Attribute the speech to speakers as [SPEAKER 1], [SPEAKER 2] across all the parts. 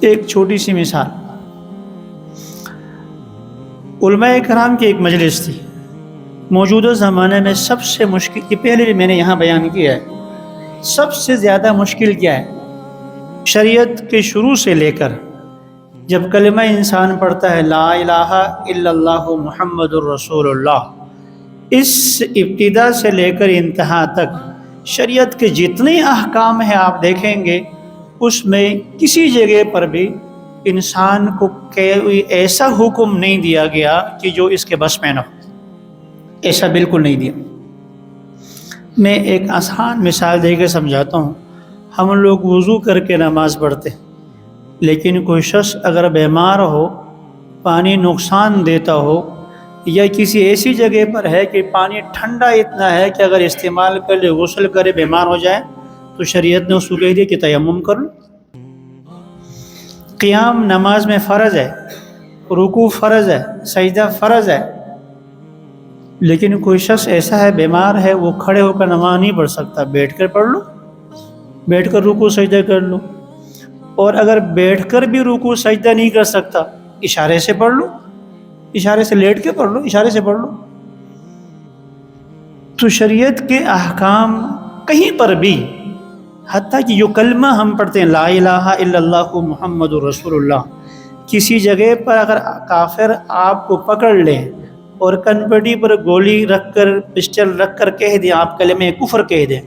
[SPEAKER 1] ایک چھوٹی سی مثال، علماء کرام کی ایک مجلس تھی۔ موجودہ زمانے میں سب سے مشکل، یہ پہلے بھی میں نے یہاں بیان کیا ہے، سب سے زیادہ مشکل کیا ہے؟ شریعت کے شروع سے لے کر جب کلمہ انسان پڑھتا ہے لا الہ الا اللہ محمد الرسول اللہ، اس ابتدا سے لے کر انتہا تک شریعت کے جتنے احکام ہیں آپ دیکھیں گے، اس میں کسی جگہ پر بھی انسان کو کوئی ایسا حکم نہیں دیا گیا کہ جو اس کے بس میں نہ ہو، ایسا بالکل نہیں دیا۔ میں ایک آسان مثال دے کے سمجھاتا ہوں۔ ہم لوگ وضو کر کے نماز پڑھتے ہیں، لیکن کوئی شخص اگر بیمار ہو، پانی نقصان دیتا ہو، یا کسی ایسی جگہ پر ہے کہ پانی ٹھنڈا اتنا ہے کہ اگر استعمال کر لے، غسل کرے، بیمار ہو جائے، تو شریعت نے اس کو کہہ دیا کہ تیمم کر لو۔ قیام نماز میں فرض ہے، رکوع فرض ہے، سجدہ فرض ہے، لیکن کوئی شخص ایسا ہے، بیمار ہے، وہ کھڑے ہو کر نماز نہیں پڑھ سکتا، بیٹھ کر پڑھ لو، بیٹھ کر رکوع سجدہ کر لو۔ اور اگر بیٹھ کر بھی رکوع سجدہ نہیں کر سکتا، اشارے سے پڑھ لو، اشارے سے لیٹ کے پڑھ لو، اشارے سے پڑھ لو۔ تو شریعت کے احکام کہیں پر بھی، حتیٰ کہ جو کلمہ ہم پڑھتے ہیں لا الہ الا اللہ محمد رسول اللہ، کسی جگہ پر اگر کافر آپ کو پکڑ لے اور کنپٹی پر گولی رکھ کر، پسٹل رکھ کر کہہ دیں آپ کلمہ کفر کہہ دیں،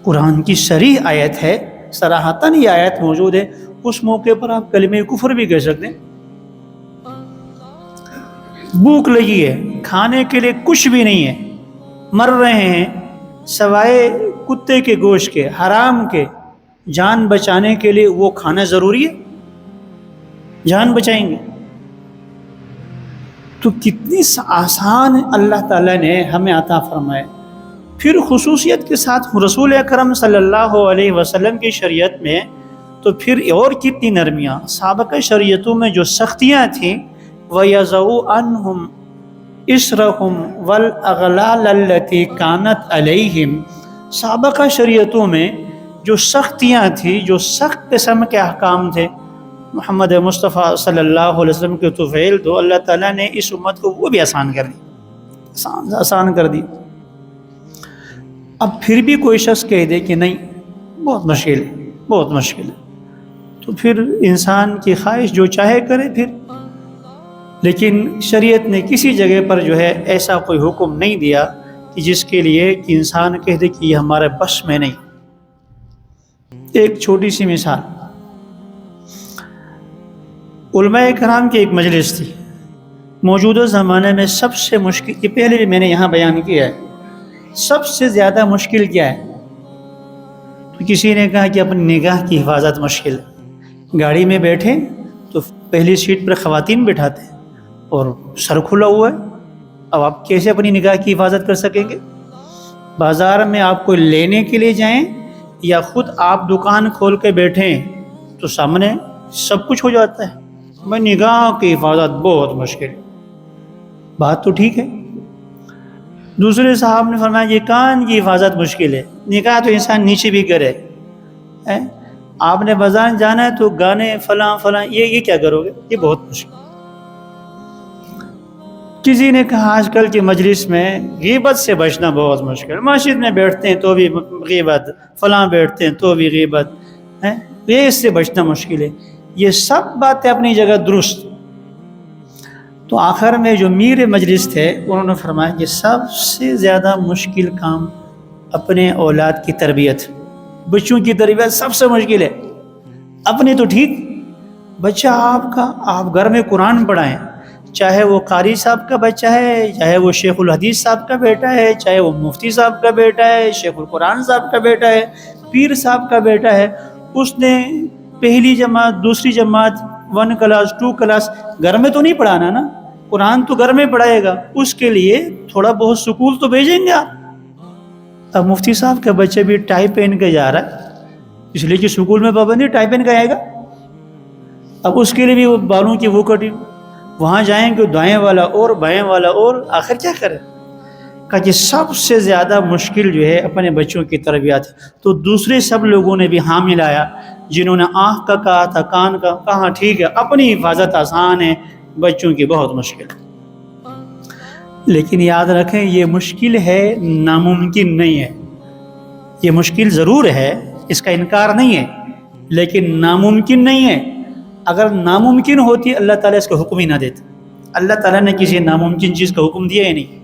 [SPEAKER 1] قرآن کی صریح آیت ہے، صراحتاً یہ آیت موجود ہے، اس موقع پر آپ کلمہ کفر بھی کہہ سکتے ہیں۔ بھوک لگی ہے، کھانے کے لیے کچھ بھی نہیں ہے، مر رہے ہیں، سوائے کتے کے گوشت کے، حرام کے، جان بچانے کے لیے وہ کھانا ضروری ہے، جان بچائیں گے۔ تو کتنی آسان اللہ تعالیٰ نے ہمیں عطا فرمائے۔ پھر خصوصیت کے ساتھ رسول اکرم صلی اللہ علیہ وسلم کی شریعت میں تو پھر اور کتنی نرمیاں۔ سابقہ شریعتوں میں جو سختیاں تھیں، وَيَضَعُ عَنْهُمْ إِصْرَهُمْ وَالْأَغْلَالَ الَّتِي كَانَتْ عَلَيْهِمْ، سابقہ شریعتوں میں جو سختیاں تھیں، جو سخت قسم کے احکام تھے، محمد مصطفیٰ صلی اللہ علیہ وسلم کے طفیل تو اللہ تعالیٰ نے اس امت کو وہ بھی آسان کر دی، آسان کر دی۔ اب پھر بھی کوئی شخص کہہ دے کہ نہیں، بہت مشکل ہے، بہت مشکل ہے، تو پھر انسان کی خواہش جو چاہے کرے پھر۔ لیکن شریعت نے کسی جگہ پر جو ہے ایسا کوئی حکم نہیں دیا کہ جس کے لیے کہ انسان کہہ دے کہ یہ ہمارے بس میں نہیں۔ ایک چھوٹی سی مثال، علماء کرام کی ایک مجلس تھی۔ موجودہ زمانے میں سب سے مشکل، یہ پہلے بھی میں نے یہاں بیان کیا ہے، سب سے زیادہ مشکل کیا ہے؟ تو کسی نے کہا کہ اپنی نگاہ کی حفاظت مشکل ہے۔ گاڑی میں بیٹھے تو پہلی سیٹ پر خواتین بٹھاتے ہیں اور سر کھلا ہوا ہے، اب آپ کیسے اپنی نگاہ کی حفاظت کر سکیں گے؟ بازار میں آپ کو لینے کے لیے جائیں یا خود آپ دکان کھول کے بیٹھیں تو سامنے سب کچھ ہو جاتا ہے، میں نگاہ کی حفاظت بہت مشکل۔ بات تو ٹھیک ہے۔ دوسرے صاحب نے فرمایا یہ کان کی حفاظت مشکل ہے، نگاہ تو انسان نیچے بھی کرے، آپ نے بازار جانا ہے تو گانے فلاں فلاں، یہ کیا کرو گے؟ یہ بہت مشکل۔ کسی نے کہا آج کل کی مجلس میں غیبت سے بچنا بہت مشکل، مسجد میں بیٹھتے ہیں تو بھی غیبت، فلاں بیٹھتے ہیں تو بھی غیبت ہے، یہ اس سے بچنا مشکل ہے۔ یہ سب باتیں اپنی جگہ درست۔ تو آخر میں جو میر مجلس تھے انہوں نے فرمایا کہ سب سے زیادہ مشکل کام اپنے اولاد کی تربیت، بچوں کی تربیت سب سے مشکل ہے۔ اپنے تو ٹھیک، بچہ آپ کا، آپ گھر میں قرآن پڑھائیں، چاہے وہ قاری صاحب کا بچہ ہے، چاہے وہ شیخ الحدیث صاحب کا بیٹا ہے، چاہے وہ مفتی صاحب کا بیٹا ہے، شیخ القرآن صاحب کا بیٹا ہے، پیر صاحب کا بیٹا ہے، اس نے پہلی جماعت، دوسری جماعت، 1 کلاس 2 کلاس گھر میں تو نہیں پڑھانا نا، قرآن تو گھر میں پڑھائے گا، اس کے لیے تھوڑا بہت سکول تو بھیجیں گے آپ۔ اب مفتی صاحب کا بچہ بھی ٹائی پہن کے جا رہا ہے، اس لیے کہ سکول میں پابندی ٹائی پہن کے آئے گا، اب اس کے لیے بھی وہ بالوں کی وہ کٹی، وہاں جائیں گے دائیں والا اور بائیں والا اور، آخر کیا کرے؟ کہا کہ سب سے زیادہ مشکل جو ہے اپنے بچوں کی تربیت۔ تو دوسرے سب لوگوں نے بھی ہاں ملایا، جنہوں نے آنکھ کا کہا تھا، کان کا کہا، ٹھیک ہے اپنی حفاظت آسان ہے، بچوں کی بہت مشکل ہے۔ لیکن یاد رکھیں یہ مشکل ہے، ناممکن نہیں ہے۔ یہ مشکل ضرور ہے، اس کا انکار نہیں ہے، لیکن ناممکن نہیں ہے۔ اگر ناممکن ہوتی اللہ تعالیٰ اس کو حکم ہی نہ دیتا۔ اللہ تعالیٰ نے کسی ناممکن چیز کا حکم دیا ہی نہیں۔